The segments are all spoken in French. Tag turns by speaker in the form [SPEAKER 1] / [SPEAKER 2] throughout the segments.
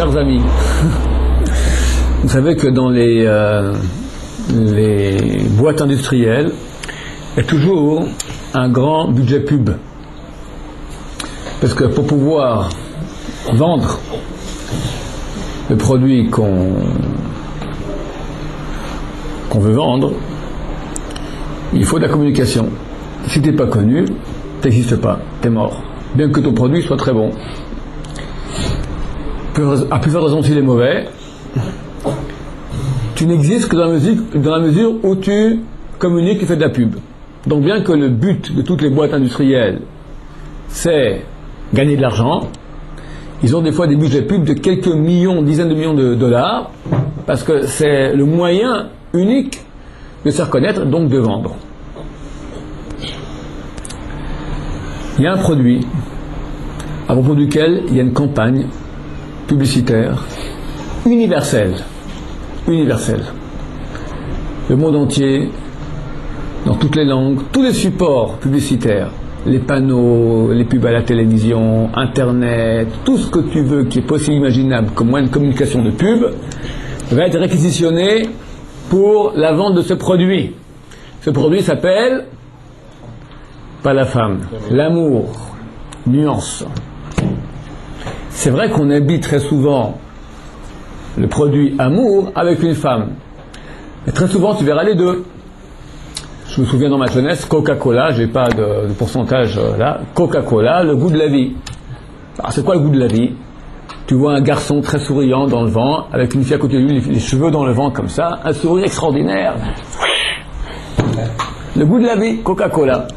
[SPEAKER 1] Chers amis, vous savez que dans les boîtes industrielles, il y a toujours un grand budget pub. Parce que pour pouvoir vendre le produit qu'on veut vendre, il faut de la communication. Si tu n'es pas connu, tu n'existes pas, tu es mort. Bien que ton produit soit très bon. À plus forte raison s'il est mauvais, tu n'existes que dans la mesure où tu communiques et fais de la pub. Donc bien que le but de toutes les boîtes industrielles, c'est gagner de l'argent, ils ont des fois des budgets pubs de quelques millions, dizaines de millions de dollars, parce que c'est le moyen unique de se reconnaître, donc de vendre. Il y a un produit à propos duquel il y a une campagne publicitaire universelle. Le monde entier, dans toutes les langues, tous les supports publicitaires, les panneaux, les pubs à la télévision, Internet, tout ce que tu veux qui est possible, imaginable comme moyen de communication de pub, va être réquisitionné pour la vente de ce produit. Ce produit s'appelle, pas la femme, l'amour, nuance. C'est vrai qu'on habite très souvent le produit amour avec une femme. Mais très souvent, tu verras les deux. Je me souviens dans ma jeunesse, Coca-Cola, j'ai pas de pourcentage là, Coca-Cola, le goût de la vie. Alors c'est quoi le goût de la vie? Tu vois un garçon très souriant dans le vent, avec une fille à côté de lui, les cheveux dans le vent comme ça, un sourire extraordinaire. Le goût de la vie, Coca-Cola.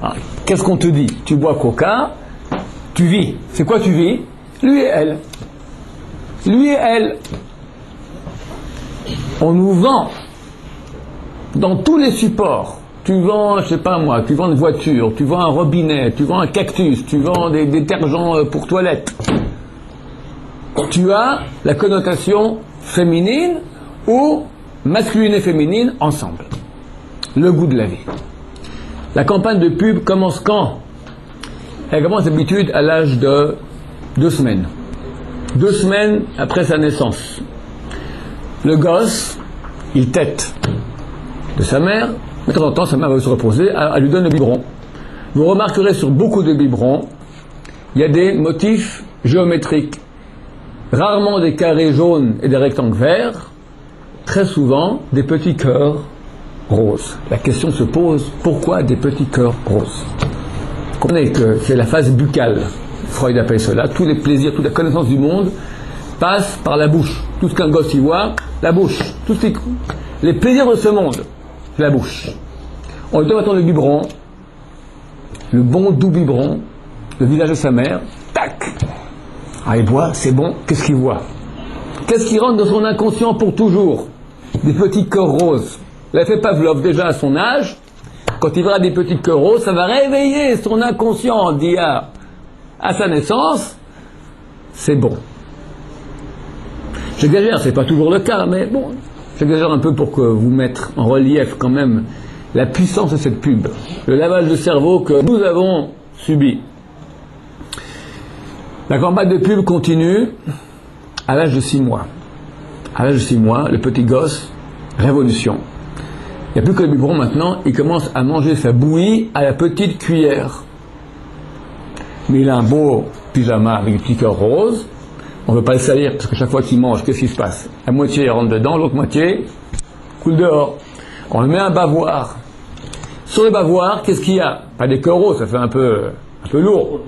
[SPEAKER 1] Alors, qu'est-ce qu'on te dit? Tu bois Coca, tu vis. C'est quoi tu vis? Lui et elle. Lui et elle. On nous vend dans tous les supports. Tu vends, je sais pas moi, tu vends une voiture, tu vends un robinet, tu vends un cactus, tu vends des détergents pour toilettes. Tu as la connotation féminine ou masculine et féminine ensemble. Le goût de la vie. La campagne de pub commence quand? Elle commence d'habitude à l'âge de 2 semaines. 2 semaines après sa naissance. Le gosse, il tète de sa mère, mais de temps en temps, sa mère va se reposer, elle lui donne le biberon. Vous remarquerez sur beaucoup de biberons, il y a des motifs géométriques. Rarement des carrés jaunes et des rectangles verts, très souvent des petits cœurs roses. La question se pose, pourquoi des petits cœurs roses? Vous comprenez que c'est la phase buccale. Freud appelle cela, tous les plaisirs, toute la connaissance du monde passe par la bouche. Tout ce qu'un gosse y voit, la bouche. Les plaisirs de ce monde, la bouche. On lui donne maintenant le biberon, le bon doux biberon, le visage de sa mère, tac. Ah, il boit, c'est bon, qu'est-ce qu'il voit? Qu'est-ce qui rentre dans son inconscient pour toujours? Des petits cœurs roses. L'effet Pavlov, déjà à son âge, quand il verra des petits cœurs roses, ça va réveiller son inconscient d'IA. À sa naissance, c'est bon. J'exagère, c'est pas toujours le cas, mais bon, j'exagère un peu pour que vous mettre en relief quand même la puissance de cette pub, le lavage de cerveau que nous avons subi. La campagne de pub continue à l'âge de 6 mois. À l'âge de 6 mois, le petit gosse, révolution. Il n'y a plus que le biberon maintenant, il commence à manger sa bouillie à la petite cuillère. Mais il a un beau pyjama avec des petits cœurs roses. On ne veut pas le salir parce que chaque fois qu'il mange, qu'est-ce qui se passe? La moitié rentre dedans, l'autre moitié coule dehors. On le met un bavoir. Sur le bavoir, qu'est-ce qu'il y a? Pas des cœurs roses, ça fait un peu lourd.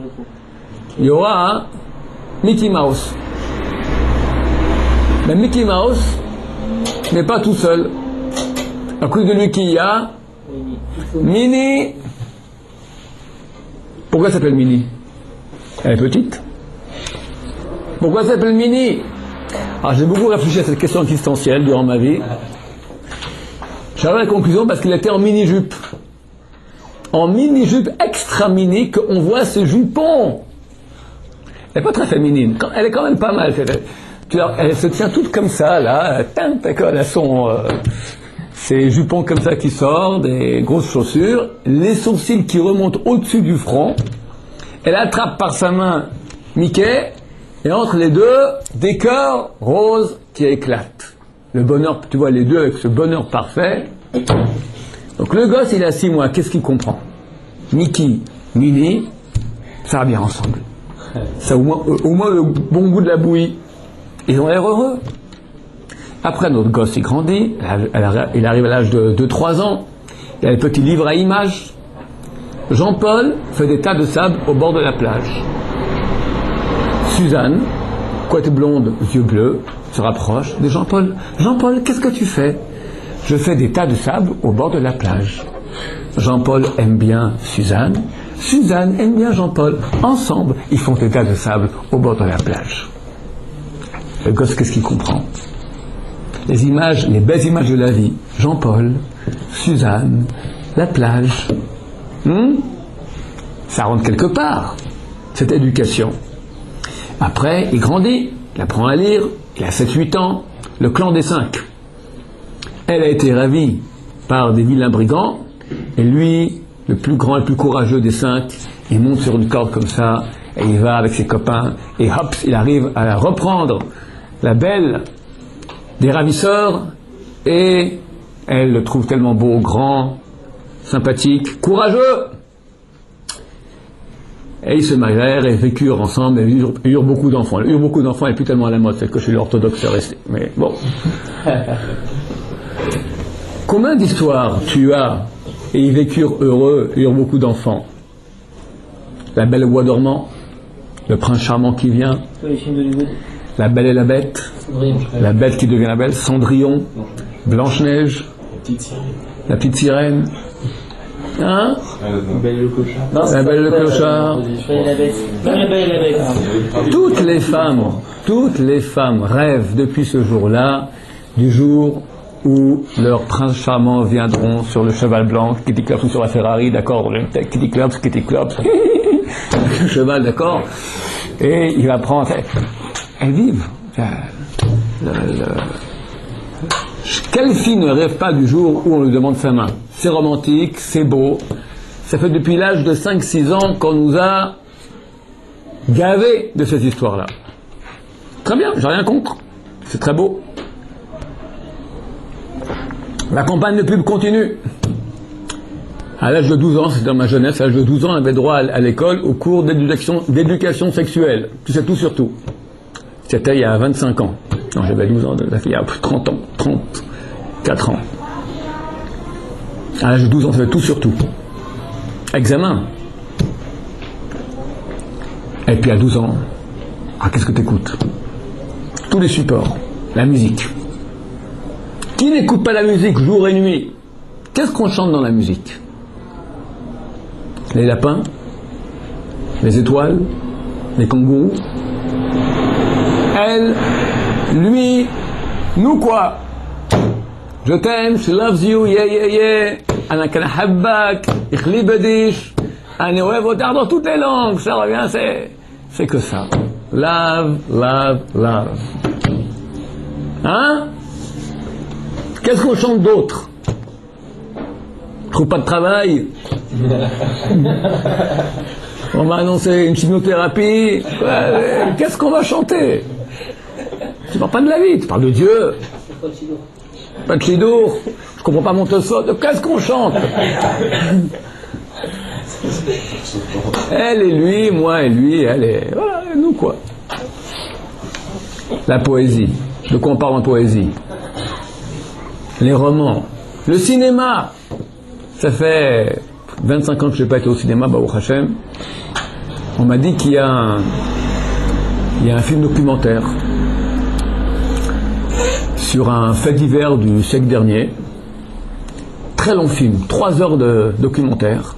[SPEAKER 1] Il y aura un Mickey Mouse. Mais Mickey Mouse n'est pas tout seul. À côté de lui, qui y a? Minnie. Pourquoi elle s'appelle Minnie? Elle est petite. Pourquoi ça s'appelle Minnie? Alors j'ai beaucoup réfléchi à cette question existentielle durant ma vie. J'avais la conclusion parce qu'il était en mini-jupe. En mini-jupe extra mini qu'on voit ses jupons. Elle n'est pas très féminine. Elle est quand même pas mal. Elle se tient toute comme ça, là. Elle a ses jupons comme ça qui sortent, des grosses chaussures, les sourcils qui remontent au-dessus du front. Elle attrape par sa main Mickey Et entre les deux, des cœurs roses qui éclatent. Le bonheur, tu vois les deux avec ce bonheur parfait. Donc le gosse, il a 6 mois, qu'est-ce qu'il comprend? Mickey, Minnie, ça va bien ensemble. Ça au moins le bon goût de la bouillie. Ils ont l'air heureux. Après, notre gosse, il grandit, il arrive à l'âge de 2-3 ans, il a les petits livres à images. Jean-Paul fait des tas de sable au bord de la plage. Suzanne, couette blonde, yeux bleus, se rapproche de Jean-Paul. Jean-Paul, qu'est-ce que tu fais? Je fais des tas de sable au bord de la plage. Jean-Paul aime bien Suzanne. Suzanne aime bien Jean-Paul. Ensemble, ils font des tas de sable au bord de la plage. Le gosse, qu'est-ce qu'il comprend? Les images, les belles images de la vie. Jean-Paul, Suzanne, la plage. Ça rentre quelque part, cette éducation. Après, il grandit, il apprend à lire, il a 7-8 ans, le clan des 5. Elle a été ravie par des vilains brigands, et lui, le plus grand, le plus courageux des 5, il monte sur une corde comme ça, et il va avec ses copains, et hop, il arrive à reprendre la belle des ravisseurs, et elle le trouve tellement beau, grand, sympathique, courageux. Et ils se marièrent et vécurent ensemble et eurent beaucoup d'enfants. Eurent beaucoup d'enfants et plus tellement à la mode, c'est que chez l'orthodoxe c'est resté. Mais bon. Combien d'histoires tu as et ils vécurent heureux et eurent beaucoup d'enfants? La Belle au bois dormant, Le Prince charmant qui vient,
[SPEAKER 2] les films d'Hollywood.
[SPEAKER 1] La Belle et la Bête, La Bête qui devient la Belle, Cendrillon, Blanche-Neige, La Petite Sirène. Hein?
[SPEAKER 2] La Belle et le Clochard.
[SPEAKER 1] La Belle et le Clochard.
[SPEAKER 2] La Belle et la Bête.
[SPEAKER 1] Toutes les femmes rêvent depuis ce jour-là, du jour où leurs princes charmants viendront sur le cheval blanc, Kitty Klops ou sur la Ferrari, d'accord, Kitty Klops, le cheval, d'accord, et il va prendre, elles vivent. Quelle fille ne rêve pas du jour où on lui demande sa main? C'est romantique, c'est beau. Ça fait depuis l'âge de 5-6 ans qu'on nous a gavés de cette histoire-là. Très bien, j'ai rien contre. C'est très beau. La campagne de pub continue. À l'âge de 12 ans, c'était dans ma jeunesse, à l'âge de 12 ans, on avait droit à l'école au cours d'éducation sexuelle. Tu sais tout sur tout. C'était il y a 25 ans. Non, j'avais 12 ans, il y a 30 ans, 34 ans. À l'âge de 12 ans, ça fait tout sur tout. Examen. Et puis à 12 ans, qu'est-ce que tu écoutes? Tous les supports, la musique. Qui n'écoute pas la musique jour et nuit? Qu'est-ce qu'on chante dans la musique? Les lapins, les étoiles, les kangourous. Elle, lui, nous quoi? Je t'aime, she loves you, yeah, yeah, yeah. Ana kana habbak, ich liebe dich. Ana oevo, dans toutes les langues, ça revient, c'est que ça. Love, love, love. Hein? Qu'est-ce qu'on chante d'autre? Trouve pas de travail? On m'a annoncé une chimiothérapie. Qu'est-ce qu'on va chanter? Tu parles pas de la vie, tu parles de Dieu. Pas de Chidour. Je comprends pas mon Tosfot. Qu'est-ce qu'on chante? Elle et lui, moi et lui, elle et... Voilà, et nous quoi. La poésie. De quoi on parle en poésie? Les romans. Le cinéma. Ça fait 25 ans que je n'ai pas été au cinéma, Baruch Hashem. On m'a dit qu'il y a un film documentaire sur un fait divers du siècle dernier. Très long film, 3 heures de documentaire,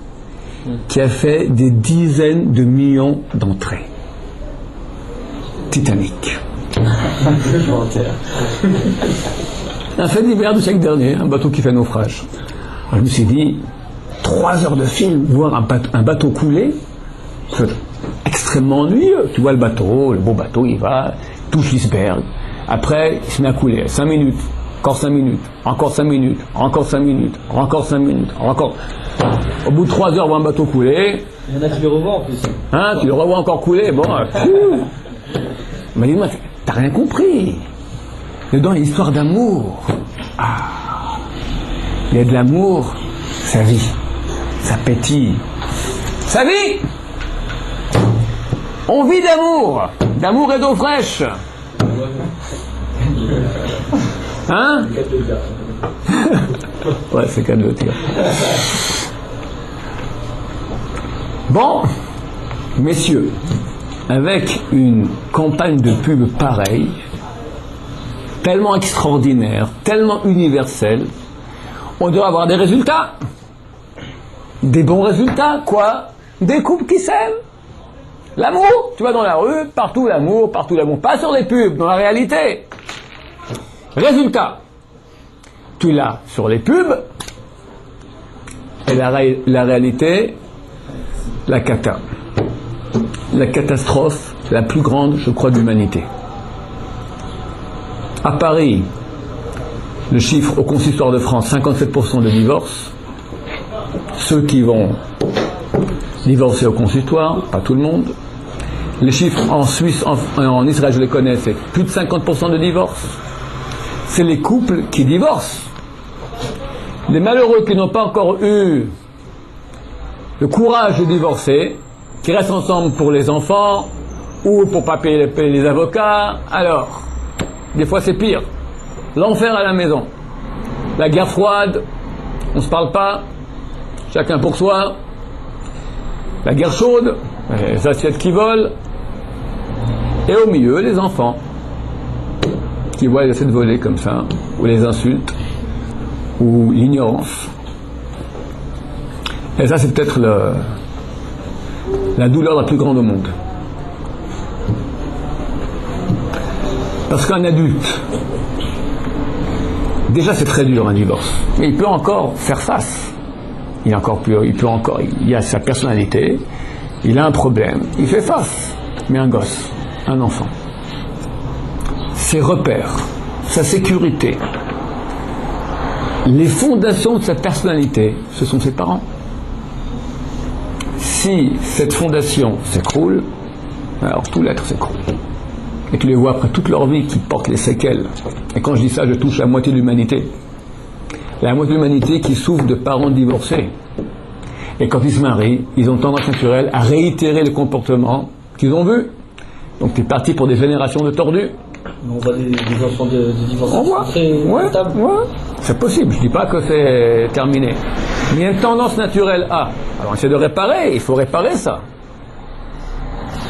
[SPEAKER 1] qui a fait des dizaines de millions d'entrées. Titanic. Un fait divers du siècle dernier, un bateau qui fait naufrage. Alors, je me suis dit, 3 heures de film, voir un bateau couler, c'est extrêmement ennuyeux. Tu vois le beau bateau, il va, touche l'iceberg. Après, il se met à couler. 5 minutes, encore 5 minutes, encore 5 minutes, encore 5 minutes, encore 5 minutes, encore. Au bout de 3 heures, voir un bateau couler.
[SPEAKER 2] Il y en a qui le revoient en plus.
[SPEAKER 1] Hein, tu le revois encore couler, bon. Il m'a dit, t'as rien compris. Dedans, il y a l'histoire d'amour. Ah. Il y a de l'amour, ça vit, ça pétille. Ça vit. On vit d'amour et d'eau fraîche. Hein? Ouais, c'est qu'à le dire. Bon, messieurs, avec une campagne de pub pareille, tellement extraordinaire, tellement universelle, on doit avoir des résultats. Des bons résultats, quoi? Des couples qui s'aiment. L'amour, tu vas dans la rue, partout l'amour, pas sur les pubs, dans la réalité. Résultat, tu l'as sur les pubs, et la réalité, la catastrophe la plus grande, je crois, de l'humanité. À Paris, le chiffre au consistoire de France, 57% de divorces. Ceux qui vont divorcer au consistoire, pas tout le monde. Les chiffres en Suisse, en Israël, je les connais, c'est plus de 50% de divorces. C'est les couples qui divorcent. Les malheureux qui n'ont pas encore eu le courage de divorcer, qui restent ensemble pour les enfants ou pour pas payer les avocats. Alors, des fois c'est pire. L'enfer à la maison. La guerre froide, on ne se parle pas, chacun pour soi. La guerre chaude, les assiettes qui volent. Et au milieu, les enfants qui voient les assiettes voler comme ça, ou les insultes, ou l'ignorance. Et ça, c'est peut-être la douleur la plus grande au monde. Parce qu'un adulte, déjà c'est très dur un divorce, mais il peut encore faire face. Il a sa personnalité, il a un problème, il fait face. Mais un gosse, un enfant, ses repères, sa sécurité, les fondations de sa personnalité, ce sont ses parents. Si cette fondation s'écroule, alors tout l'être s'écroule. Et tu les vois après toute leur vie qui portent les séquelles. Et quand je dis ça, je touche la moitié de l'humanité. La moitié de l'humanité qui souffre de parents divorcés. Et quand ils se marient, ils ont tendance naturelle à réitérer le comportement qu'ils ont vu. Donc tu es parti pour des générations de tordus.
[SPEAKER 2] On voit des enfants de divorce.
[SPEAKER 1] On voit. Ouais. C'est possible, je dis pas que c'est terminé. Mais il y a une tendance naturelle à. Alors on essaie de réparer, il faut réparer ça.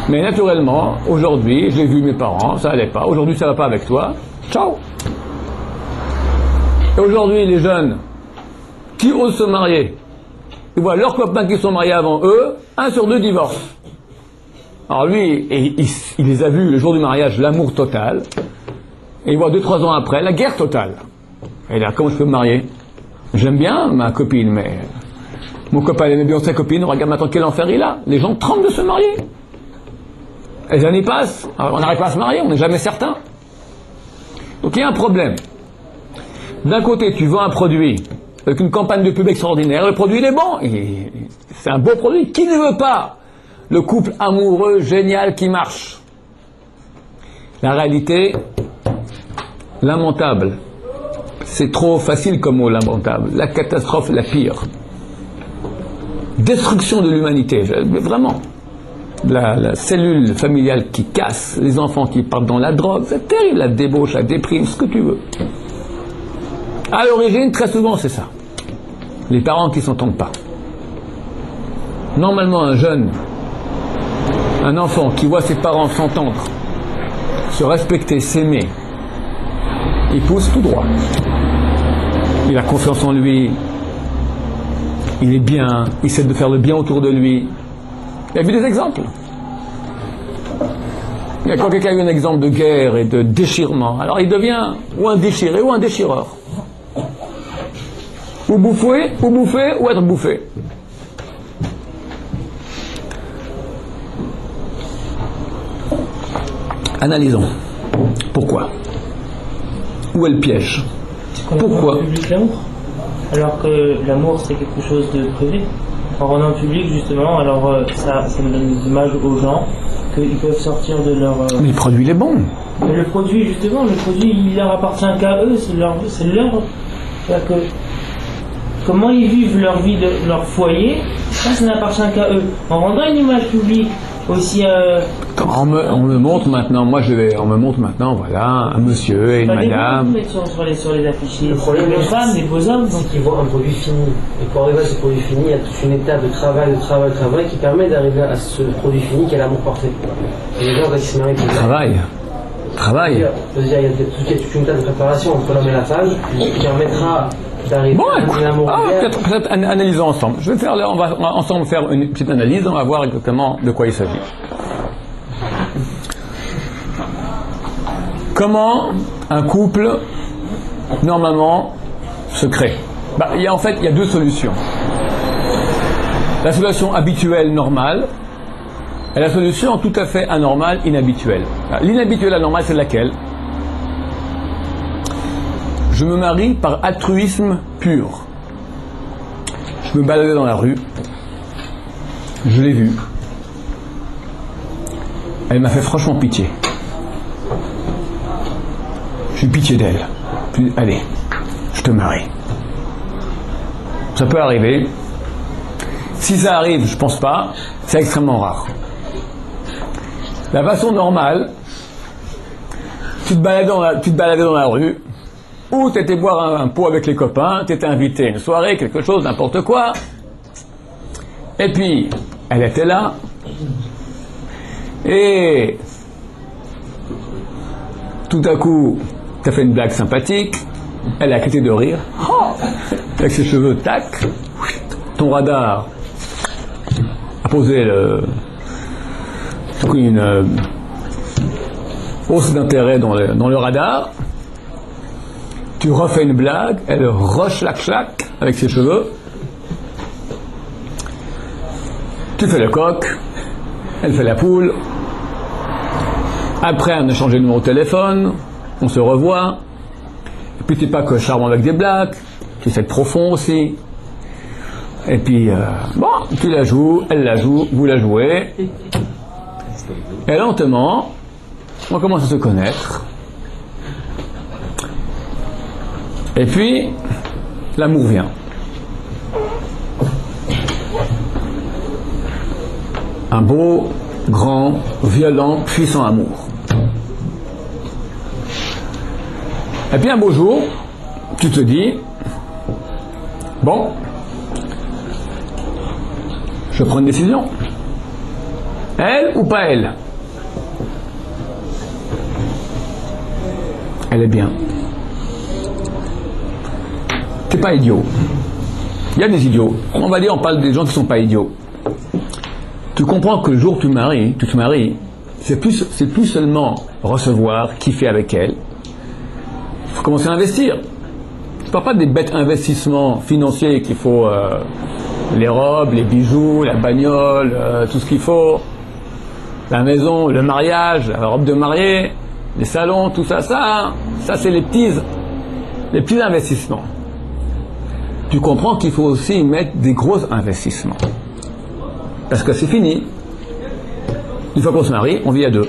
[SPEAKER 1] Mais naturellement, aujourd'hui, j'ai vu mes parents, ça allait pas. Aujourd'hui, ça va pas avec toi. Ciao. Et aujourd'hui, les jeunes qui osent se marier, ils voient leurs copains qui sont mariés avant eux, 1 sur 2 divorcent. Alors lui, il les a vus le jour du mariage, l'amour total. Et il voit 2-3 ans après, la guerre totale. Et là, comment je peux me marier? J'aime bien ma copine, mais mon copain aimait bien sa copine, regarde maintenant quel enfer il a. Les gens tremblent de se marier. Et les années passent, alors on n'arrive pas à se marier, on n'est jamais certain. Donc il y a un problème. D'un côté, tu vends un produit avec une campagne de pub extraordinaire, le produit il est bon, c'est un beau produit. Qui ne veut pas le couple amoureux, génial, qui marche? La réalité, lamentable. C'est trop facile comme mot, lamentable. La catastrophe, la pire. Destruction de l'humanité, vraiment. La cellule familiale qui casse, les enfants qui partent dans la drogue, c'est terrible, la débauche, la déprime, ce que tu veux. À l'origine, très souvent, c'est ça. Les parents qui ne s'entendent pas. Normalement, un enfant qui voit ses parents s'entendre, se respecter, s'aimer, il pousse tout droit. Il a confiance en lui, il est bien, il essaie de faire le bien autour de lui. Il y a vu des exemples. Il y a quand quelqu'un a eu un exemple de guerre et de déchirement, alors il devient ou un déchiré ou un déchireur. Ou bouffer, ou être bouffé. Analysons. Pourquoi? Où est le piège?
[SPEAKER 2] Pourquoi public l'amour? Alors que l'amour c'est quelque chose de privé.
[SPEAKER 3] en rendant public justement, alors ça me donne des images aux gens qu'ils peuvent sortir de leur...
[SPEAKER 1] Mais le produit, il est bon.
[SPEAKER 3] Mais le produit, justement, le produit, il leur appartient qu'à eux, c'est leur... C'est-à-dire que comment ils vivent leur vie, de leur foyer, ça n'appartient qu'à eux. En rendant une image publique aussi...
[SPEAKER 1] On me montre maintenant, on me montre maintenant, voilà, un monsieur et une madame.
[SPEAKER 3] Sur les affiches,
[SPEAKER 2] Le problème,
[SPEAKER 3] des femmes, des beaux hommes.
[SPEAKER 2] c'est qu'ils voient un produit fini. Et pour arriver à ce produit fini, il y a toute une étape de travail qui permet d'arriver à ce produit fini qui est l'amour parfait. Et les gens qui se marient pour
[SPEAKER 1] Travail.
[SPEAKER 2] Je veux dire, il y a toute une étape de préparation entre l'homme et la femme qui permettra d'arriver à l'amour
[SPEAKER 1] peut-être analysons ensemble. On va ensemble faire une petite analyse, on va voir exactement de quoi il s'agit. Comment un couple, normalement, se crée? Il y a deux solutions. La solution habituelle, normale, et la solution tout à fait anormale, inhabituelle. L'inhabituelle, anormale, c'est laquelle? Je me marie par altruisme pur. Je me baladais dans la rue, je l'ai vue. Elle m'a fait franchement pitié. J'ai eu pitié d'elle. Puis, allez, je te marie. Ça peut arriver. Si ça arrive, je pense pas, c'est extrêmement rare. La façon normale, tu te baladais dans la rue, ou tu étais boire un pot avec les copains, tu étais invité à une soirée, quelque chose, n'importe quoi. Et puis, elle était là. Et tout à coup, tu as fait une blague sympathique, elle a arrêté de rire, avec ses cheveux, tac, ton radar a posé une hausse d'intérêt dans le radar, tu refais une blague, elle rechlac-clac avec ses cheveux, tu fais le coq, elle fait la poule, après on a changé de numéro de téléphone, on se revoit, et puis t'es pas que charmant avec des blagues, tu essaies de profond aussi, et puis tu la joues, elle la joue, vous la jouez, et lentement on commence à se connaître, et puis l'amour vient. Un beau, grand, violent, puissant amour. Et puis un beau jour, tu te dis, bon, je prends une décision. Elle ou pas elle? Elle est bien. T'es pas idiot. Il y a des idiots. On parle des gens qui sont pas idiots. Tu comprends que le jour où tu te maries, c'est plus seulement recevoir, kiffer avec elle. Il faut commencer à investir. Je ne parle pas des bêtes investissements financiers qu'il faut, les robes, les bijoux, la bagnole, tout ce qu'il faut, la maison, le mariage, la robe de mariée, les salons, tout ça, ça c'est les petits investissements. Tu comprends qu'il faut aussi mettre des gros investissements. Parce que c'est fini. Une fois qu'on se marie, on vit à deux.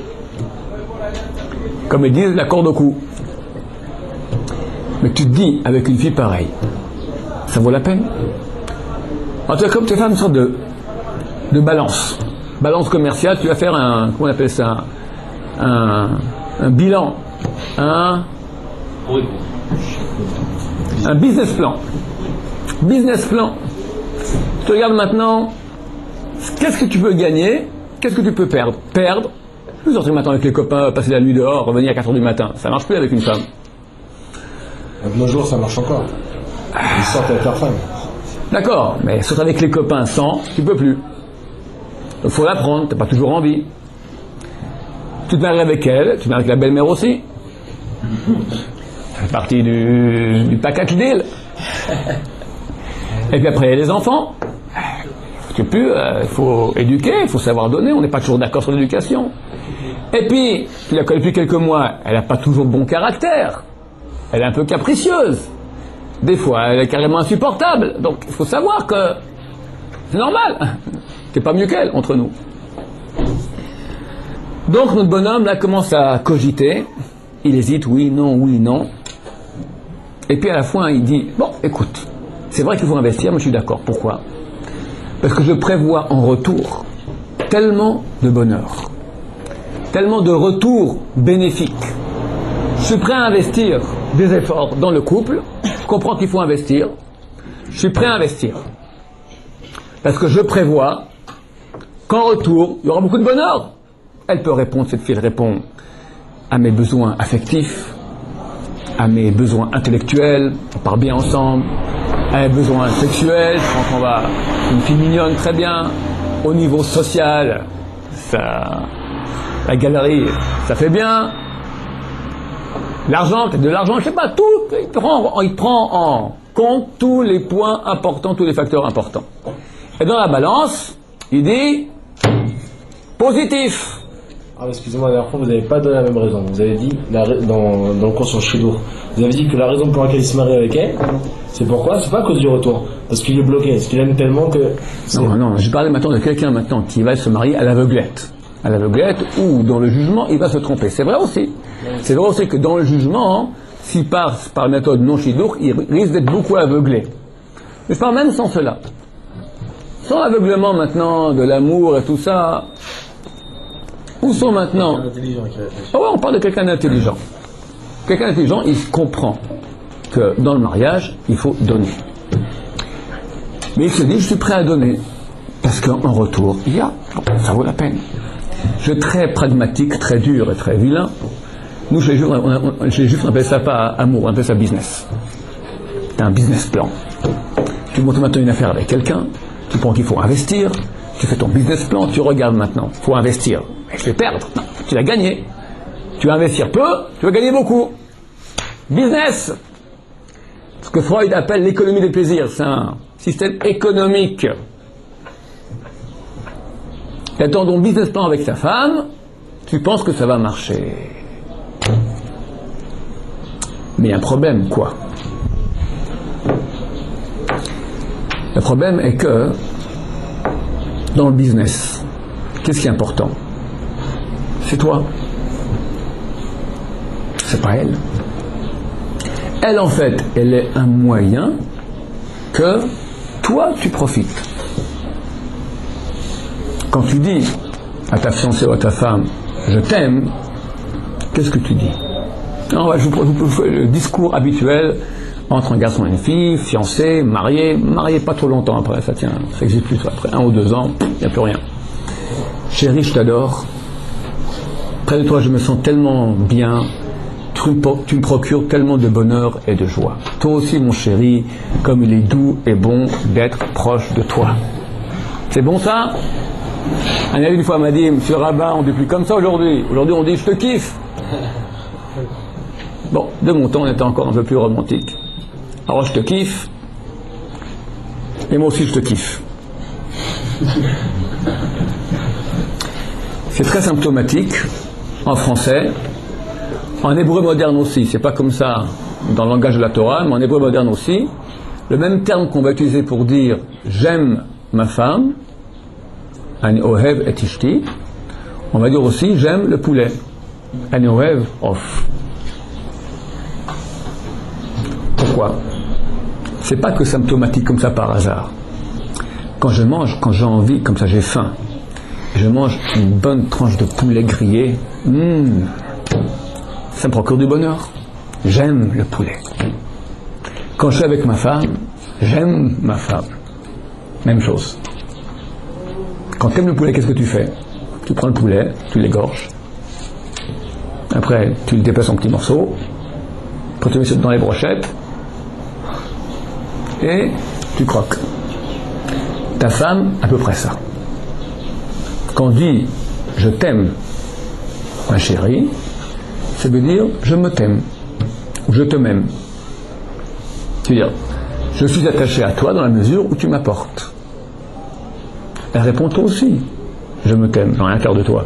[SPEAKER 1] Comme ils disent, la corde au cou. Mais tu te dis, avec une fille pareille, ça vaut la peine. En tout cas, comme tu vas faire une sorte de balance. Balance commerciale, tu vas faire comment on appelle ça? Un bilan. Un business plan. Business plan. Tu regardes maintenant, qu'est-ce que tu peux gagner? Qu'est-ce que tu peux perdre? Perdre. Je peux sortir maintenant avec les copains, passer la nuit dehors, revenir à 4h du matin. Ça marche plus avec une femme.
[SPEAKER 4] De nos jours, ça marche encore. Ils sortent avec leur femme.
[SPEAKER 1] D'accord, mais sortir avec les copains sans, tu peux plus. Donc faut l'apprendre, t'as pas toujours envie. Tu te maries avec elle, tu te maries avec la belle-mère aussi. Ça fait partie du package deal. Et puis après, il y a les enfants. Il faut éduquer, il faut savoir donner, on n'est pas toujours d'accord sur l'éducation. Et puis, tu la connais depuis quelques mois, elle n'a pas toujours bon caractère. Elle est un peu capricieuse. Des fois, elle est carrément insupportable. Donc, il faut savoir que C'est normal. T'es pas mieux qu'elle, entre nous. Donc notre bonhomme, là, commence à cogiter. Il hésite, oui, non. Et puis à la fin, il dit, bon, écoute, c'est vrai qu'il faut investir, mais je suis d'accord. Pourquoi ? Parce que je prévois en retour tellement de bonheur, tellement de retours bénéfiques. Je suis prêt à investir des efforts dans le couple. Je comprends qu'il faut investir. Je suis prêt à investir. Parce que je prévois qu'en retour, il y aura beaucoup de bonheur. Elle peut répondre, cette fille répond à mes besoins affectifs, à mes besoins intellectuels, on part bien ensemble, à mes besoins sexuels, je pense qu'on va, une fille mignonne, très bien, au niveau social, ça, la galerie, ça fait bien, l'argent, peut-être de l'argent, je sais pas, tout, il prend en compte tous les points importants, tous les facteurs importants. Et dans la balance, il dit, positif.
[SPEAKER 4] Ah, excusez-moi, la dernière fois, vous n'avez pas donné la même raison. Vous avez dit, dans le cours sur le Shidour, vous avez dit que la raison pour laquelle il se marie avec elle, c'est pourquoi ? C'est pas à cause du retour. Parce qu'il est bloqué, parce qu'il aime tellement que...
[SPEAKER 1] Non, je parlais maintenant de quelqu'un maintenant qui va se marier à l'aveuglette. À l'aveuglette, ou dans le jugement, il va se tromper. C'est vrai aussi. C'est vrai aussi que dans le jugement, s'il passe par la méthode non Shidour, il risque d'être beaucoup aveuglé. Mais je parle même sans cela. Sans l'aveuglement maintenant de l'amour et tout ça... Où sont maintenant ? Ah ouais, on parle de quelqu'un d'intelligent. Quelqu'un d'intelligent, il comprend que dans le mariage, il faut donner. Mais il se dit, je suis prêt à donner. Parce qu'en retour, ça vaut la peine. Je suis très pragmatique, très dur et très vilain. Nous, chez les Juifs, on appelle ça pas amour, on appelle ça business. C'est un business plan. Tu montes maintenant une affaire avec quelqu'un, tu penses qu'il faut investir, tu fais ton business plan, tu regardes maintenant, il faut investir. Mais je vais perdre. Non, tu vas gagner. Tu vas investir peu, tu vas gagner beaucoup. Business. Ce que Freud appelle l'économie des plaisirs, c'est un système économique. Tu attends ton business plan avec ta femme, tu penses que ça va marcher. Mais il y a un problème, quoi. Le problème est que dans le business, qu'est-ce qui est important ? C'est toi. C'est pas elle. Elle, en fait, elle est un moyen que toi, tu profites. Quand tu dis à ta fiancée ou à ta femme « je t'aime », qu'est-ce que tu dis ? Non, je vous fais le discours habituel entre un garçon et une fille, fiancé, marié pas trop longtemps après, ça existe plus après 1 ou 2 ans, il n'y a plus rien. Chérie, je t'adore. Près de toi, je me sens tellement bien. Tu me procures tellement de bonheur et de joie. Toi aussi, mon chéri, comme il est doux et bon d'être proche de toi. C'est bon ça ? Un ami une fois m'a dit, monsieur Rabbin, on ne dit plus comme ça aujourd'hui. Aujourd'hui, on dit je te kiffe. Bon, de mon temps, on était encore un peu plus romantique. Alors, je te kiffe. Et moi aussi, je te kiffe. C'est très symptomatique en français. En hébreu moderne aussi, c'est pas comme ça dans le langage de la Torah, mais en hébreu moderne aussi, le même terme qu'on va utiliser pour dire j'aime ma femme, ani ohev et ishti, on va dire aussi j'aime le poulet, ani ohev of. Pourquoi ? C'est pas que symptomatique comme ça par hasard. Quand je mange, quand j'ai envie, comme ça j'ai faim, je mange une bonne tranche de poulet grillé, ça me procure du bonheur. J'aime le poulet. Quand je suis avec ma femme, j'aime ma femme. Même chose. Quand tu aimes le poulet, qu'est-ce que tu fais ? Tu prends le poulet, tu l'égorges. Après, tu le déplaces en petits morceaux. Après, tu le mets dans les brochettes. Et tu croques. Ta femme, à peu près ça. Quand on dit « je t'aime, ma chérie », ça veut dire « je me t'aime » ou « je te m'aime ». Tu veux dire « je suis attaché à toi dans la mesure où tu m'apportes ». Elle répond « toi aussi, je me t'aime, j'en ai rien à faire de toi ».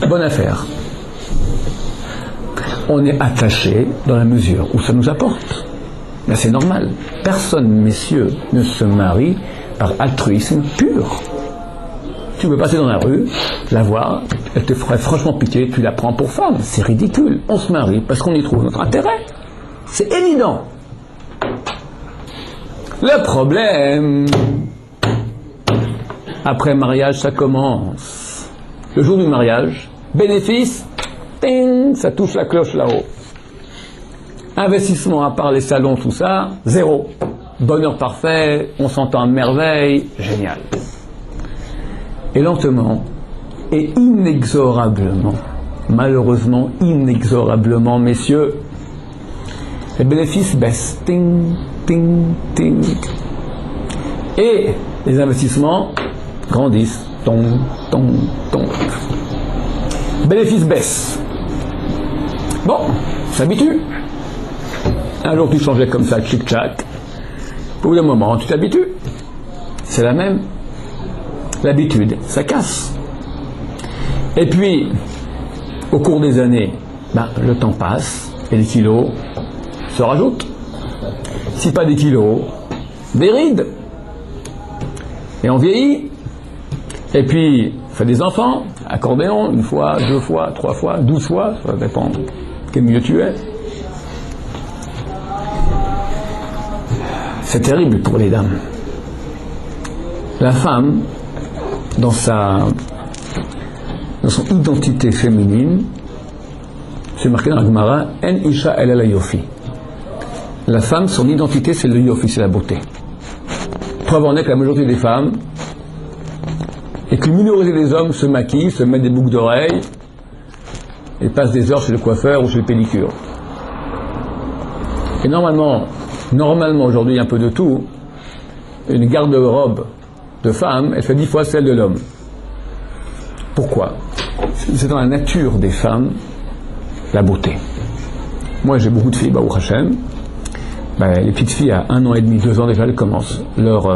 [SPEAKER 1] Bonne affaire. On est attaché dans la mesure où ça nous apporte. Mais c'est normal. Personne, messieurs, ne se marie par altruisme pur. Tu veux passer dans la rue, la voir, elle te ferait franchement pitié, tu la prends pour femme. C'est ridicule. On se marie parce qu'on y trouve notre intérêt. C'est évident. Le problème, après mariage, ça commence. Le jour du mariage, bénéfice, ting, ça touche la cloche là-haut. Investissement à part les salons, tout ça, zéro. Bonheur parfait, on s'entend à merveille, génial. Et lentement, et inexorablement, malheureusement, inexorablement, messieurs, les bénéfices baissent. Ting, ting, ting. Et les investissements grandissent. Tong, tong, tong. Bénéfices baissent. Bon, s'habitue. Un jour tu changeais comme ça, tchic-tchac. Au bout d'un moment, tu t'habitues. C'est la même. L'habitude, ça casse. Et puis, au cours des années, le temps passe et les kilos se rajoutent. Si pas des kilos, des rides. Et on vieillit. Et puis, on fait des enfants, accordéon, 1 fois, 2 fois, 3 fois, 12 fois, ça dépend quel milieu tu es. C'est terrible pour les dames. La femme, dans son identité féminine, c'est marqué dans la Gemara, En Isha El El Yofi. La femme, son identité, c'est le Yofi, c'est la beauté. Preuve en est que la majorité des femmes, et qu'une minorité des hommes se maquillent, se mettent des boucles d'oreilles, et passent des heures chez le coiffeur ou chez le pédicure. Et normalement aujourd'hui, il y a un peu de tout. Une garde-robe de femme, elle fait 10 fois celle de l'homme. Pourquoi? C'est dans la nature des femmes, la beauté. Moi, j'ai beaucoup de filles, Baruch Hashem. Les petites filles, à 1 an et demi, 2 ans déjà, elles commencent. Leur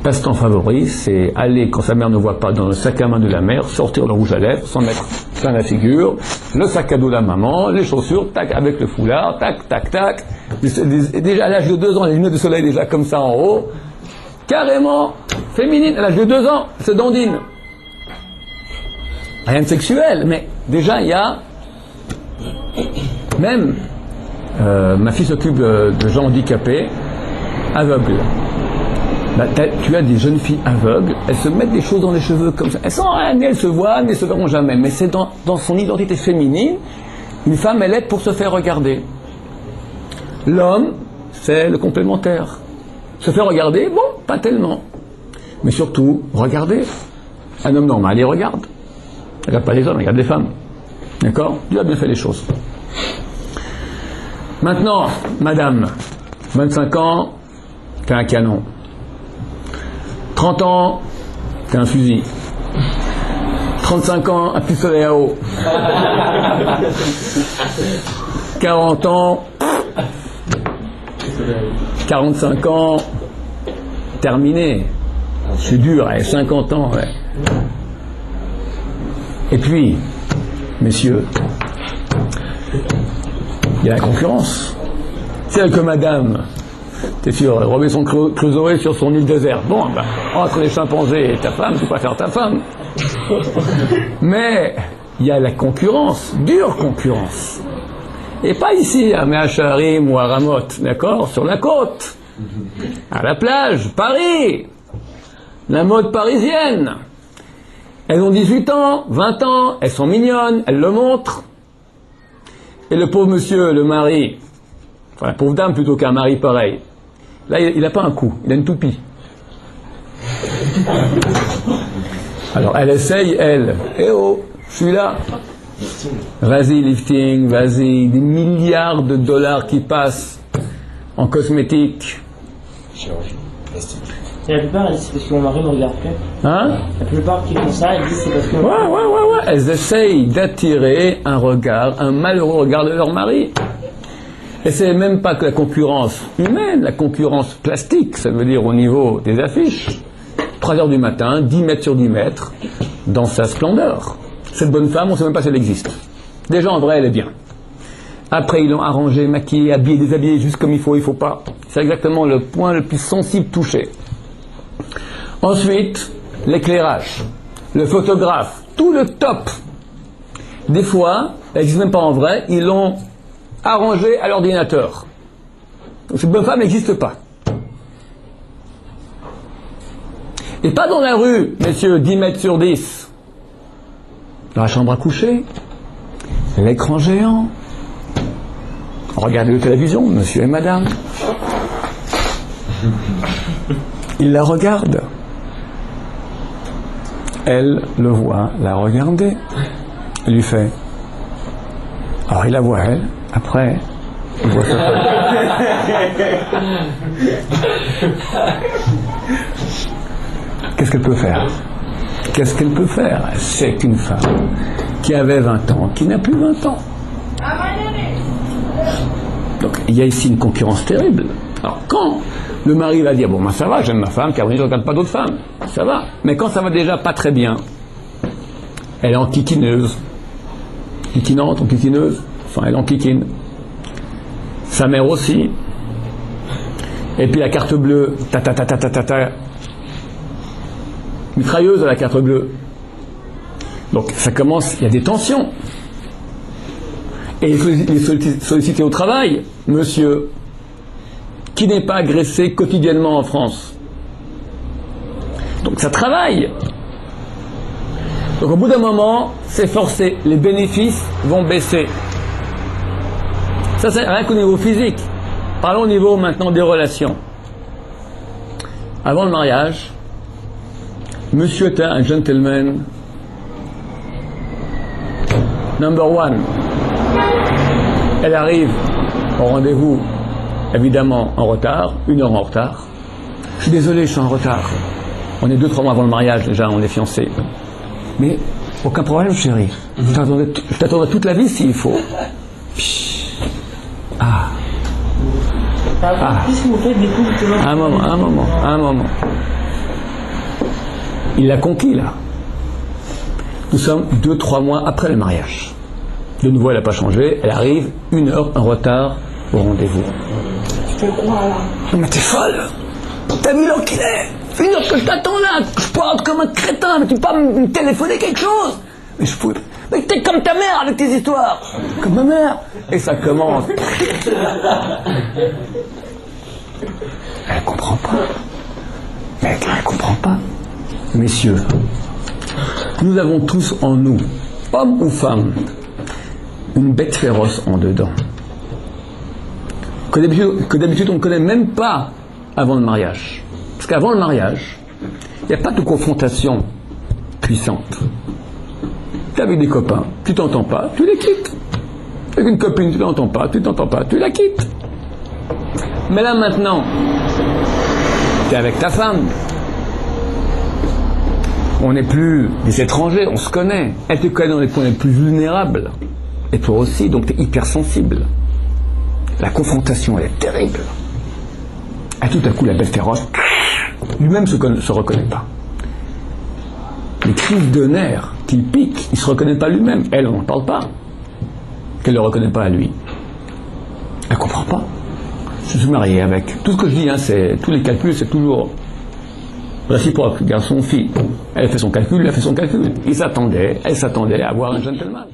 [SPEAKER 1] passe-temps favori, c'est aller, quand sa mère ne voit pas, dans le sac à main de la mère, sortir le rouge à lèvres, s'en mettre plein la figure, le sac à dos de la maman, les chaussures, tac, avec le foulard, tac, tac, tac. Déjà à l'âge de 2 ans, les lunettes de soleil déjà comme ça en haut, carrément féminine, à l'âge de 2 ans, se dandine. Rien de sexuel, mais déjà il y a même ma fille s'occupe de gens handicapés, aveugles. Tu as des jeunes filles aveugles, elles se mettent des choses dans les cheveux comme ça. Elles sont rien, elles se voient, mais elles ne se verront jamais. Mais c'est dans son identité féminine, une femme, elle est pour se faire regarder. L'homme, c'est le complémentaire. Se faire regarder, bon, pas tellement. Mais surtout, regarder. Un homme normal, il regarde. Il regarde pas les hommes, il regarde les femmes. D'accord? Dieu a bien fait les choses. Maintenant, madame, 25 ans, t'es un canon. 30 ans, t'es un fusil. 35 ans, un pistolet à eau. 40 ans, 45 ans, terminé. C'est dur, 50 ans, ouais. Et puis, messieurs, il y a la concurrence. C'est que madame, t'es sûr, Robinson Crusoe sur son île déserte. Bon, entre les chimpanzés et ta femme, tu préfères ta femme. Mais il y a la concurrence, dure concurrence. Et pas ici, à Meacharim ou à Ramoth, d'accord, sur la côte, à la plage, Paris, la mode parisienne. Elles ont 18 ans, 20 ans, elles sont mignonnes, elles le montrent. Et le pauvre monsieur, le mari, enfin la pauvre dame plutôt qu'un mari pareil, là il n'a pas un cou, il a une toupie. Alors elle essaye, elle, eh oh, je suis là. Vas-y lifting, vas-y, des milliards de dollars qui passent en cosmétiques.
[SPEAKER 4] Chirurgie plastique.
[SPEAKER 3] Et la plupart, elles disent c'est parce que mon mari ne regarde plus.
[SPEAKER 1] Hein?
[SPEAKER 3] La plupart qui font ça, elles disent c'est parce que...
[SPEAKER 1] Ouais. Elles essayent d'attirer un regard, un malheureux regard de leur mari. Et c'est même pas que la concurrence humaine, la concurrence plastique, ça veut dire au niveau des affiches. 3h du matin, 10 mètres sur 10 mètres, dans sa splendeur. Cette bonne femme, on ne sait même pas si elle existe. Déjà, en vrai, elle est bien. Après, ils l'ont arrangé, maquillé, habillé, déshabillé, juste comme il faut pas. C'est exactement le point le plus sensible touché. Ensuite, l'éclairage, le photographe, tout le top. Des fois, ça n'existe même pas en vrai, ils l'ont arrangé à l'ordinateur. Donc cette bonne femme n'existe pas. Et pas dans la rue, messieurs, 10 mètres sur 10. Dans la chambre à coucher, l'écran géant. Regardez la télévision, monsieur et madame. Il la regarde. Elle le voit la regarder. Il lui fait. Alors il la voit elle, après, il voit sa femme. Qu'est-ce qu'elle peut faire? Qu'est-ce qu'elle peut faire? C'est une femme qui avait 20 ans, qui n'a plus 20 ans. Donc il y a ici une concurrence terrible. Alors quand le mari va dire, bon ben ça va, j'aime ma femme, car je ne regarde pas d'autres femmes, ça va. Mais quand ça va déjà pas très bien, elle est enquiquineuse. Kikinante ou kikineuse, enfin elle enquiquine. Sa mère aussi. Et puis la carte bleue, ta ta ta ta ta ta ta. Mitrailleuse à la carte bleue. Donc ça commence, il y a des tensions. Et les sollicités au travail, monsieur, qui n'est pas agressé quotidiennement en France. Donc ça travaille. Donc au bout d'un moment, c'est forcé, les bénéfices vont baisser. Ça c'est rien qu'au niveau physique. Parlons au niveau maintenant des relations. Avant le mariage, monsieur était un gentleman number one. Elle arrive au rendez-vous, évidemment en retard, 1 heure en retard. Je suis désolé, je suis en retard. On est 2-3 mois avant le mariage déjà, on est fiancés. Mais aucun problème, chérie. Je t'attendrai toute la vie s'il faut.
[SPEAKER 3] Qu'est-ce que vous faites des coups
[SPEAKER 1] Un moment. Il l'a conquis là. Nous sommes 2-3 mois après le mariage. De nouveau, elle n'a pas changé. Elle arrive 1 heure en retard au rendez-vous.
[SPEAKER 3] Tu fais quoi là?
[SPEAKER 1] Mais t'es folle! T'as vu l'heure qu'il est? 1 heure que je t'attends là! Je parle comme un crétin, mais tu peux pas me téléphoner quelque chose? Mais je fous. Mais t'es comme ta mère avec tes histoires! Comme ma mère! Et ça commence. Elle comprend pas. Elle comprend pas. Messieurs, nous avons tous en nous, hommes ou femmes, une bête féroce en dedans. Que d'habitude on ne connaît même pas avant le mariage. Parce qu'avant le mariage, il n'y a pas de confrontation puissante. Tu es avec des copains, tu t'entends pas, tu les quittes. Avec une copine, tu l'entends pas, tu la quittes. Mais là maintenant, tu es avec ta femme. On n'est plus des étrangers, on se connaît. Elle te connaît dans les points les plus vulnérables. Et toi aussi, donc tu es hypersensible. La confrontation, elle est terrible. Et tout à coup, la bête féroce, lui-même se reconnaît pas. Les crises de nerfs qu'il pique, il ne se reconnaît pas lui-même. Elle, on n'en parle pas. Qu'elle ne le reconnaît pas à lui. Elle ne comprend pas. Je suis marié avec. Tout ce que je dis, c'est tous les calculs, c'est toujours réciproque, garçon, fille. Elle fait son calcul, il a fait son calcul. Elle s'attendait à avoir un gentleman.